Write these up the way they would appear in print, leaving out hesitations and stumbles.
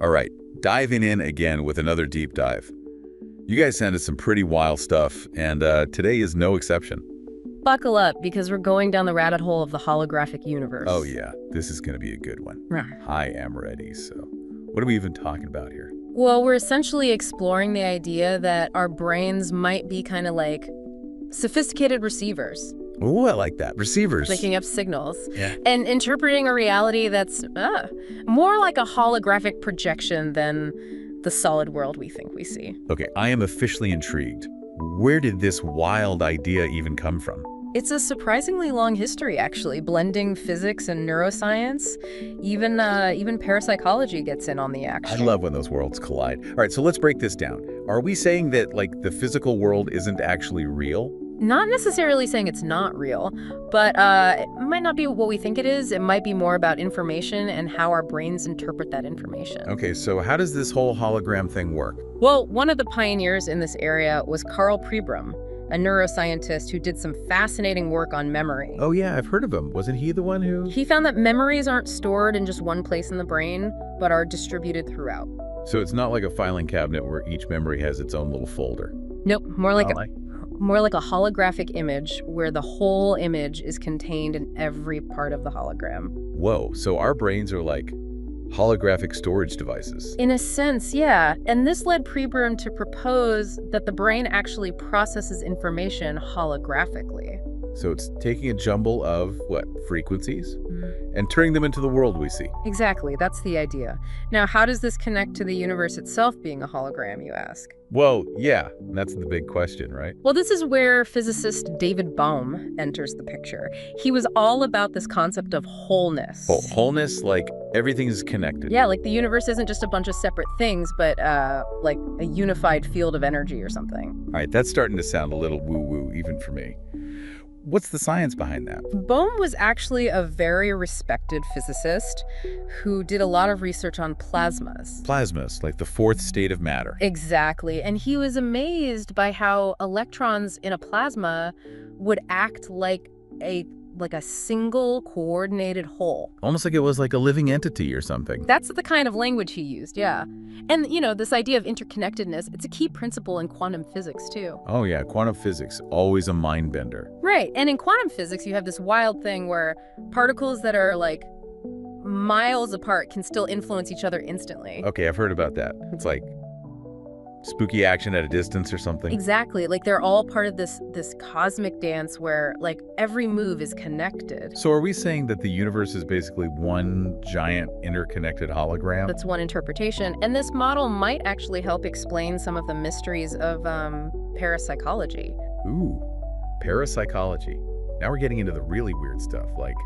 All right, diving in again with another deep dive. You guys sent us some pretty wild stuff, and today is no exception. Buckle up, because we're going down the rabbit hole of the holographic universe. Oh yeah, this is going to be a good one. Right. I am ready, so what are we even talking about here? Well, we're essentially exploring the idea that our brains might be kind of like sophisticated receivers, Oh, I like that. Receivers. picking up signals, Yeah. and interpreting a reality that's more like a holographic projection than the solid world we think we see. Okay, I am officially intrigued. Where did this wild idea even come from? It's a surprisingly long history, actually, blending physics and neuroscience. Even parapsychology gets in on the I action. love when those worlds collide. All right, so let's break this down. Are we saying that, like, the physical world isn't actually real? Not necessarily saying it's not real, but it might not be what we think it is. It might be more about information and how our brains interpret that information. Okay, so how does this whole hologram thing work? Well, one of the pioneers in this area was Carl Pribram, a neuroscientist who did some fascinating work on memory. Oh yeah, I've heard of him. Wasn't he the one who... He found that memories aren't stored in just one place in the brain, but are distributed throughout. So it's not like a filing cabinet where each memory has its own little folder. Nope, more like Oh, a holographic image where the whole image is contained in every part of the hologram. Whoa, so our brains are like holographic storage devices. In a sense, yeah. And this led Pribram to propose that the brain actually processes information holographically. So it's taking a jumble of, what, frequencies? And turning them into the world we see. Exactly, that's the idea. Now, how does this connect to the universe itself being a hologram, you ask? Well, yeah, that's the big question, right? Well, this is where physicist David Bohm enters the picture. He was all about this concept of wholeness. Wholeness, like everything is connected. Yeah, like the universe isn't just a bunch of separate things, but like a unified field of energy or something. All right, that's starting to sound a little woo-woo, even for me. What's the science behind that? Bohm was actually a very respected physicist who did a lot of research on plasmas. Plasmas, like the fourth state of matter. Exactly. And he was amazed by how electrons in a plasma would act like a single coordinated whole. Almost like it was like a living entity or something. That's the kind of language he used, yeah. And, this idea of interconnectedness, it's a key principle in quantum physics, too. Oh yeah, quantum physics, always a mind bender. Right. And in quantum physics, you have this wild thing where particles that are like miles apart can still influence each other instantly. Okay, I've heard about that. It's like spooky action at a distance or something. Exactly. Like they're all part of this cosmic dance where like every move is connected. So are we saying that the universe is basically one giant interconnected hologram? That's one interpretation. And this model might actually help explain some of the mysteries of parapsychology. Ooh, parapsychology. Now we're getting into the really weird stuff, like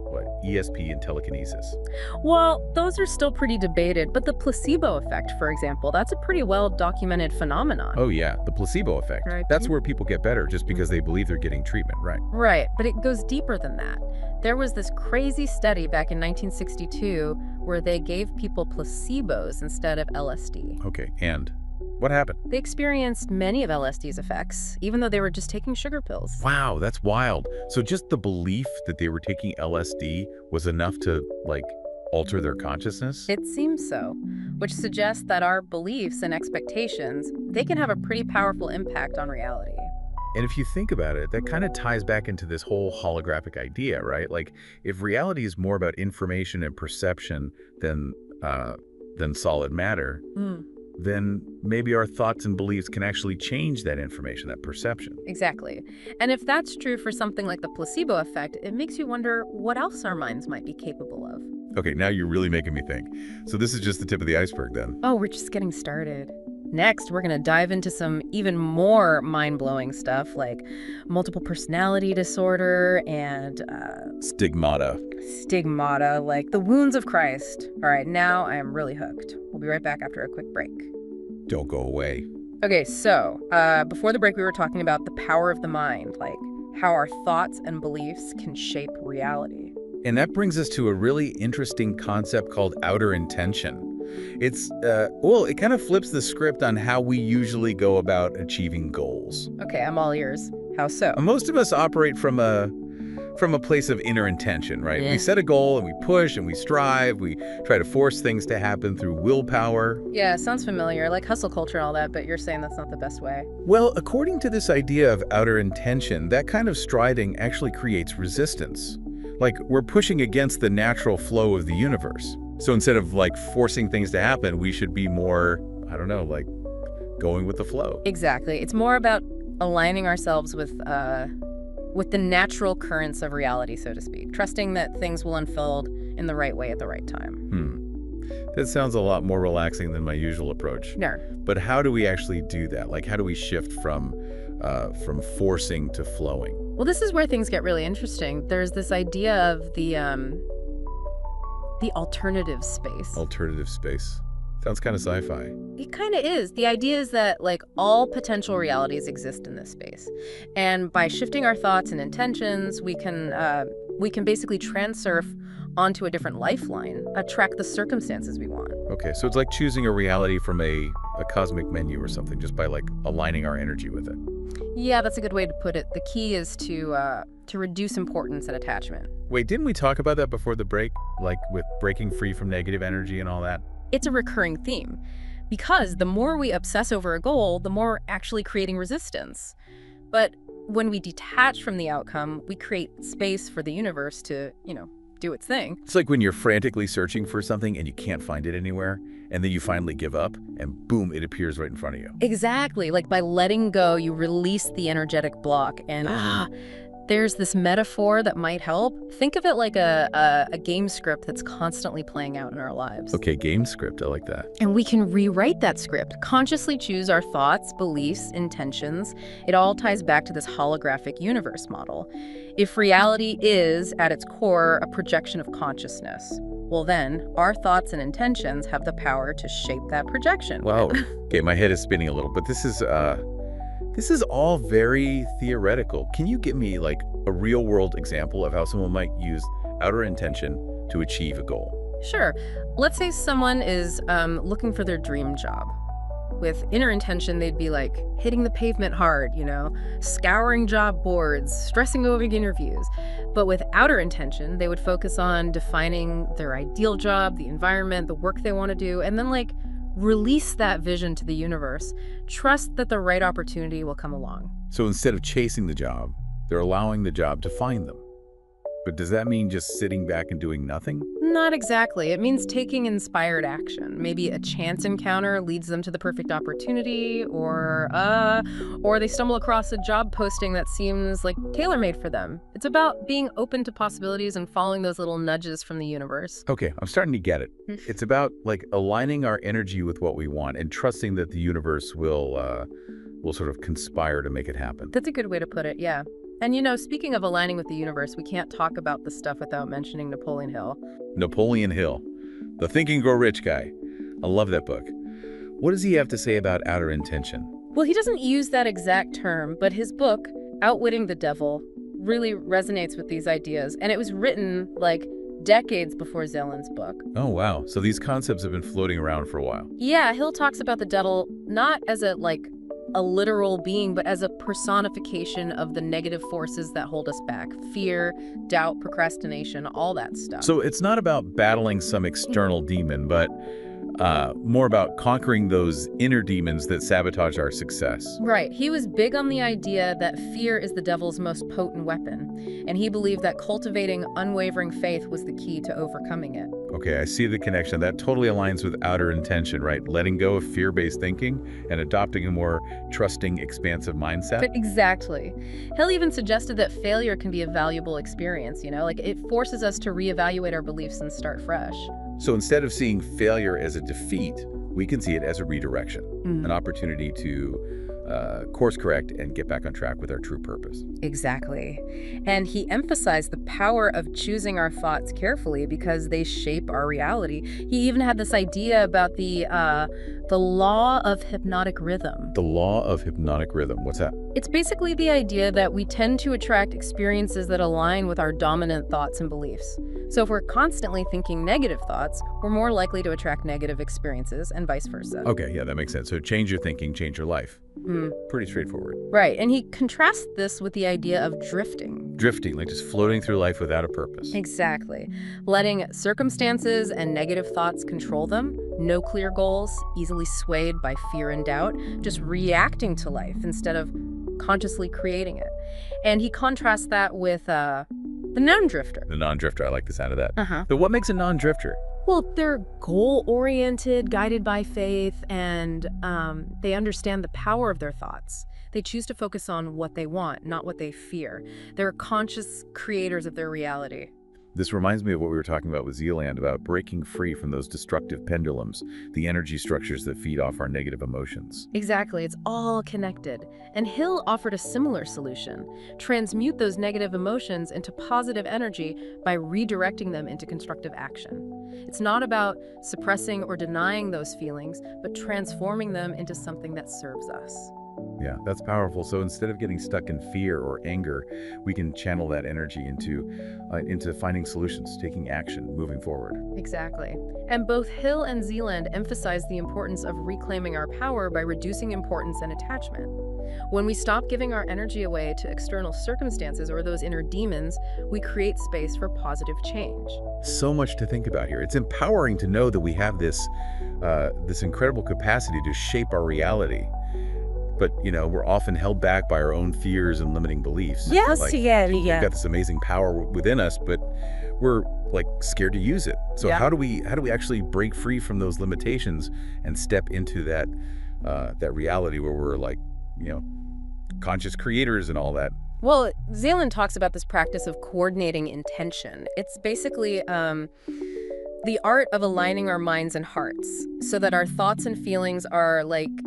what, ESP and telekinesis. Well, those are still pretty debated, but the placebo effect, for example, that's a pretty well-documented phenomenon. Oh yeah, the placebo effect. Right. That's where people get better just because they believe they're getting treatment, right? Right, but it goes deeper than that. There was this crazy study back in 1962 where they gave people placebos instead of LSD. Okay, and what happened? They experienced many of LSD's effects, even though they were just taking sugar pills. Wow, that's wild. So just the belief that they were taking LSD was enough to, like, alter their consciousness? It seems so, which suggests that our beliefs and expectations, they can have a pretty powerful impact on reality. And if you think about it, that kind of ties back into this whole holographic idea, right? Like, if reality is more about information and perception than solid matter, then maybe our thoughts and beliefs can actually change that information, that perception. Exactly. And if that's true for something like the placebo effect, it makes you wonder what else our minds might be capable of. Okay, now you're really making me think. So this is just the tip of the iceberg then. Oh, we're just getting started. Next, we're going to dive into some even more mind-blowing stuff like multiple personality disorder and Stigmata. Stigmata, like the wounds of Christ. All right, now I am really hooked. We'll be right back after a quick break. Don't go away. Okay, so before the break, we were talking about the power of the mind, like how our thoughts and beliefs can shape reality. And that brings us to a really interesting concept called outer intention. It's, it kind of flips the script on how we usually go about achieving goals. Okay, I'm all ears. How so? Most of us operate from a from a place of inner intention, right? Yeah. We set a goal and we push and we strive. We try to force things to happen through willpower. Yeah, sounds familiar, like hustle culture and all that, but you're saying that's not the best way. Well, according to this idea of outer intention, that kind of striving actually creates resistance. Like, we're pushing against the natural flow of the universe. So instead of, like, forcing things to happen, we should be more, I don't know, like, going with the flow. Exactly. It's more about aligning ourselves with the natural currents of reality, so to speak, trusting that things will unfold in the right way at the right time. That sounds a lot more relaxing than my usual approach. No. But how do we actually do that? Like, how do we shift from forcing to flowing? Well, this is where things get really interesting. There's this idea of the alternative space. Alternative space. Sounds kind of sci-fi. It kind of is. The idea is that, like, all potential realities exist in this space. And by shifting our thoughts and intentions, we can basically transurf onto a different lifeline, attract the circumstances we want. Okay, so it's like choosing a reality from a cosmic menu or something, just by, like, aligning our energy with it. Yeah, that's a good way to put it. The key is to reduce importance and attachment. Wait, didn't we talk about that before the break? Like, with breaking free from negative energy and all that? It's a recurring theme, because the more we obsess over a goal, the more we're actually creating resistance. But when we detach from the outcome, we create space for the universe to, do its thing. It's like when you're frantically searching for something and you can't find it anywhere, and then you finally give up, and boom, it appears right in front of you. Exactly. Like, by letting go, you release the energetic block. And there's this metaphor that might help. Think of it like a game script that's constantly playing out in our lives. Okay, game script, I like that. And we can rewrite that script, consciously choose our thoughts, beliefs, intentions. It all ties back to this holographic universe model. If reality is, at its core, a projection of consciousness, well then, our thoughts and intentions have the power to shape that projection. Wow. Okay, my head is spinning a little, but this is all very theoretical. Can you give me, like, a real-world example of how someone might use outer intention to achieve a goal? Sure. Let's say someone is looking for their dream job. With inner intention, they'd be like hitting the pavement hard, scouring job boards, stressing over interviews. But with outer intention, they would focus on defining their ideal job, the environment, the work they want to do, and then, like, release that vision to the universe. Trust that the right opportunity will come along. So instead of chasing the job, they're allowing the job to find them. But does that mean just sitting back and doing nothing? Not exactly. It means taking inspired action. Maybe a chance encounter leads them to the perfect opportunity, or they stumble across a job posting that seems like tailor-made for them. It's about being open to possibilities and following those little nudges from the universe. Okay, I'm starting to get it. It's about, like, aligning our energy with what we want and trusting that the universe will sort of conspire to make it happen. That's a good way to put it, yeah. And speaking of aligning with the universe, we can't talk about this stuff without mentioning Napoleon Hill. Napoleon Hill, the Think and Grow Rich guy. I love that book. What does he have to say about outer intention? Well, he doesn't use that exact term, but his book, Outwitting the Devil, really resonates with these ideas. And it was written, like, decades before Zeland's book. Oh, wow. So these concepts have been floating around for a while. Yeah, Hill talks about the devil not as a literal being, but as a personification of the negative forces that hold us back. Fear, doubt, procrastination, all that stuff. So it's not about battling some external demon, but more about conquering those inner demons that sabotage our success. Right. He was big on the idea that fear is the devil's most potent weapon, and he believed that cultivating unwavering faith was the key to overcoming it. Okay, I see the connection. That totally aligns with outer intention, right? Letting go of fear-based thinking and adopting a more trusting, expansive mindset. But exactly. Hill even suggested that failure can be a valuable experience, like it forces us to reevaluate our beliefs and start fresh. So instead of seeing failure as a defeat, we can see it as a redirection, an opportunity to course correct and get back on track with our true purpose. Exactly. And he emphasized the power of choosing our thoughts carefully because they shape our reality. He even had this idea about the law of hypnotic rhythm. The law of hypnotic rhythm. What's that? It's basically the idea that we tend to attract experiences that align with our dominant thoughts and beliefs. So if we're constantly thinking negative thoughts, we're more likely to attract negative experiences and vice versa. Okay, yeah, that makes sense. So change your thinking, change your life. Mm. Pretty straightforward. Right, and he contrasts this with the idea of drifting. Drifting, like just floating through life without a purpose. Exactly. Letting circumstances and negative thoughts control them, no clear goals, easily swayed by fear and doubt, just reacting to life instead of consciously creating it. And he contrasts that with the non-drifter. The non-drifter, I like the sound of that. Uh-huh. But what makes a non-drifter? Well, they're goal-oriented, guided by faith, and they understand the power of their thoughts. They choose to focus on what they want, not what they fear. They're conscious creators of their reality. This reminds me of what we were talking about with Zealand, about breaking free from those destructive pendulums, the energy structures that feed off our negative emotions. Exactly, it's all connected. And Hill offered a similar solution. Transmute those negative emotions into positive energy by redirecting them into constructive action. It's not about suppressing or denying those feelings, but transforming them into something that serves us. Yeah, that's powerful. So instead of getting stuck in fear or anger, we can channel that energy into finding solutions, taking action, moving forward. Exactly. And both Hill and Zealand emphasize the importance of reclaiming our power by reducing importance and attachment. When we stop giving our energy away to external circumstances or those inner demons, we create space for positive change. So much to think about here. It's empowering to know that we have this incredible capacity to shape our reality. But, we're often held back by our own fears and limiting beliefs. Yes, Like, yeah. we've got this amazing power within us, but we're scared to use it. So Yeah. how do we actually break free from those limitations and step into that reality where we're conscious creators and all that? Well, Zealand talks about this practice of coordinating intention. It's basically the art of aligning our minds and hearts so that our thoughts and feelings are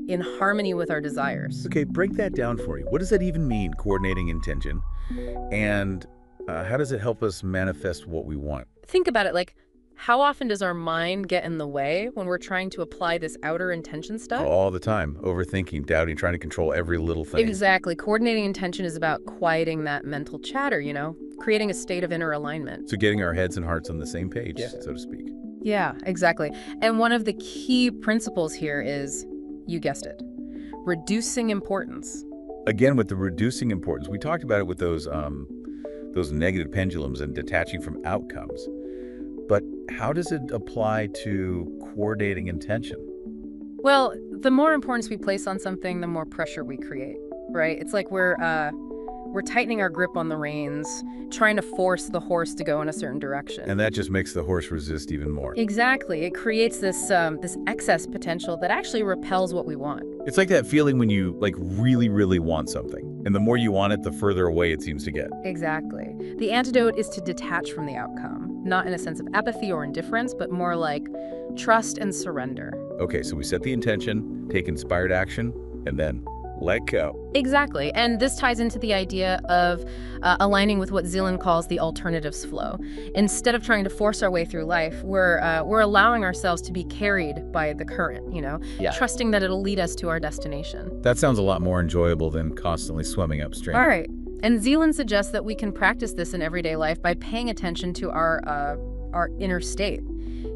in harmony with our desires. Okay, break that down for me. What does that even mean, coordinating intention? And how does it help us manifest what we want? Think about it, how often does our mind get in the way when we're trying to apply this outer intention stuff? All the time. Overthinking, doubting, trying to control every little thing. Exactly. Coordinating intention is about quieting that mental chatter, creating a state of inner alignment. So getting our heads and hearts on the same page, so to speak. Yeah, exactly. And one of the key principles here is, you guessed it, reducing importance. Again, with the reducing importance, we talked about it with those negative pendulums and detaching from outcomes. But how does it apply to coordinating intention? Well, the more importance we place on something, the more pressure we create, right? It's like we're tightening our grip on the reins, trying to force the horse to go in a certain direction. And that just makes the horse resist even more. Exactly. It creates this excess potential that actually repels what we want. It's like that feeling when you really, really want something. And the more you want it, the further away it seems to get. Exactly. The antidote is to detach from the outcome, not in a sense of apathy or indifference, but more like trust and surrender. Okay, so we set the intention, take inspired action, and then let go. Exactly. And this ties into the idea of aligning with what Zealand calls the alternatives flow. Instead of trying to force our way through life, we're allowing ourselves to be carried by the current, trusting that it'll lead us to our destination. That sounds a lot more enjoyable than constantly swimming upstream. All right. And Zealand suggests that we can practice this in everyday life by paying attention to our inner state.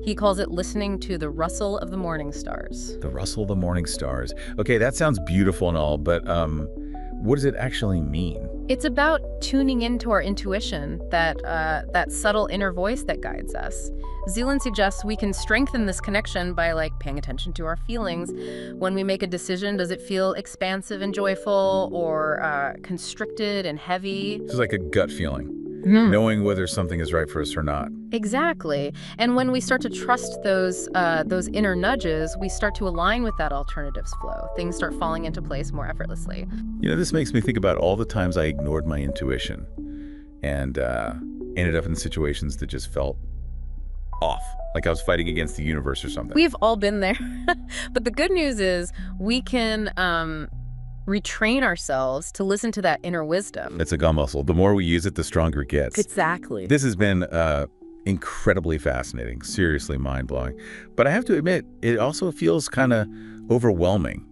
He calls it listening to the rustle of the morning stars. The rustle of the morning stars. Okay, that sounds beautiful and all, but what does it actually mean? It's about tuning into our intuition, that subtle inner voice that guides us. Zealand suggests we can strengthen this connection by paying attention to our feelings. When we make a decision, does it feel expansive and joyful or constricted and heavy? This is like a gut feeling. Knowing whether something is right for us or not. Exactly. And when we start to trust those inner nudges, we start to align with that alternatives flow. Things start falling into place more effortlessly. This makes me think about all the times I ignored my intuition and ended up in situations that just felt off, like I was fighting against the universe or something. We've all been there. But the good news is we can retrain ourselves to listen to that inner wisdom. It's a gut muscle. The more we use it, the stronger it gets. Exactly. This has been incredibly fascinating, seriously mind-blowing. But I have to admit, it also feels kind of overwhelming,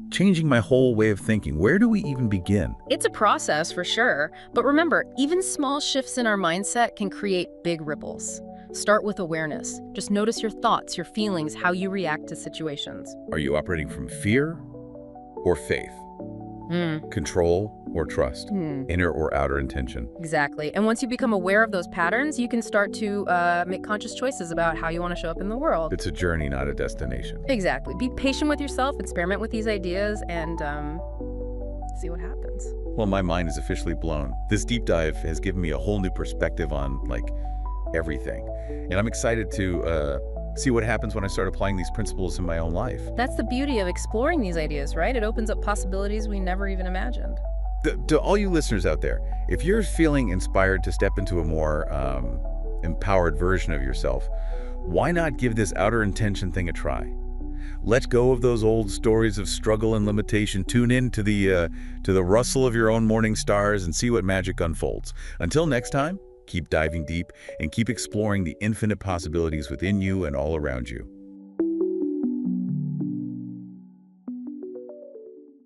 changing my whole way of thinking. Where do we even begin? It's a process for sure. But remember, even small shifts in our mindset can create big ripples. Start with awareness. Just notice your thoughts, your feelings, how you react to situations. Are you operating from fear or faith, Mm. control or trust, Hmm. inner or outer intention. Exactly. And once you become aware of those patterns, you can start to make conscious choices about how you want to show up in the world. It's a journey, not a destination. Exactly. Be patient with yourself, experiment with these ideas, and see what happens. Well, my mind is officially blown. This deep dive has given me a whole new perspective on, like, everything. And I'm excited to see what happens when I start applying these principles in my own life. That's the beauty of exploring these ideas, right? It opens up possibilities we never even imagined. To all you listeners out there, if you're feeling inspired to step into a more empowered version of yourself, why not give this outer intention thing a try? Let go of those old stories of struggle and limitation. Tune in to the rustle of your own morning stars and see what magic unfolds. Until next time, keep diving deep and keep exploring the infinite possibilities within you and all around you.